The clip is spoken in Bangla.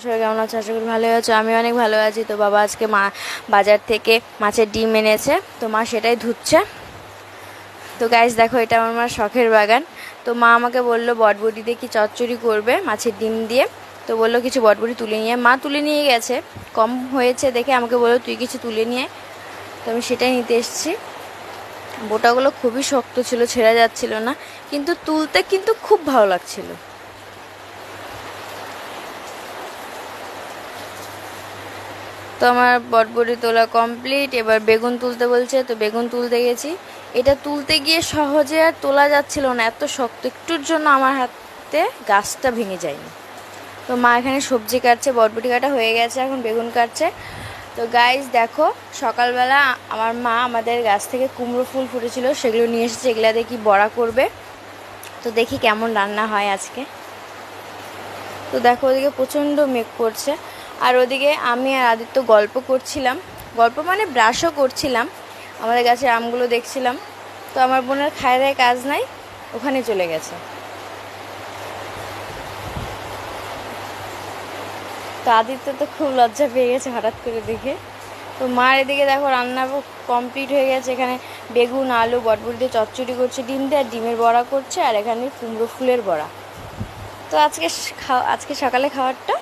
সবাই কেমন আছো? আশা করি ভালো আছো। আমি অনেক ভালো আছি। তো বাবা আজকে বাজার থেকে মাছের ডিম এনেছে, তো মা সেটাই ধুচ্ছে। তো গাইস দেখো, এটা আমার মার শখের বাগান। তো মা আমাকে বললো বটবটি দিয়ে কি চচ্চড়ি করবে মাছের ডিম দিয়ে। তো বললো কিছু বটবটি তুলে নিয়ে, মা তুলে নিয়ে গেছে, কম হয়েছে দেখে আমাকে বললো তুই কিছু তুলে নিয়ে। তো আমি সেটাই নিতে এসেছি। বোটাগুলো খুবই শক্ত ছিল, ছেঁড়া যাচ্ছিল না, কিন্তু তুলতে কিন্তু খুব ভালো লাগছিল। তো আমার বটবটি তোলা কমপ্লিট। এবার বেগুন তুলতে বলছে, তো বেগুন তুলতে গেছি। এটা তুলতে গিয়ে সহজে আর তোলা যাচ্ছিল না, এত শক্ত, একটুর জন্য আমার হাতে গাছটা ভেঙে যায়নি। তো মা এখানে সবজি কাটছে, বটবটি কাটা হয়ে গেছে, এখন বেগুন কাটছে। তো গাইস দেখো, সকালবেলা আমার মা আমাদের গাছ থেকে কুমড়ো ফুল ফুটেছিল, সেগুলো নিয়ে এসেছে, এগুলা দিয়ে কি বড়া করবে। তো দেখি কেমন রান্না হয় আজকে। তো দেখো, ওদিকে প্রচণ্ড মেঘ করছে, আর ওদিকে আমি আর আদিত্য গল্প করছিলাম, গল্প মানে ব্রাশও করছিলাম, আমাদের গাছের আমগুলো দেখছিলাম। তো আমার বোনের খায় দায় কাজ নাই, ওখানে চলে গেছে। তো আদিত্য তো খুব লজ্জা পেয়ে গেছে হঠাৎ করে দেখে। তো মার এদিকে দেখো রান্না কমপ্লিট হয়ে গেছে, এখানে বেগুন আলু বটবটি দিয়ে চচ্চড়ি করছে ডিম দিয়ে, আর ডিমের বড়া করছে, আর এখানে কুমড়ো ফুলের বড়া। তো আজকে সকালে খাবারটা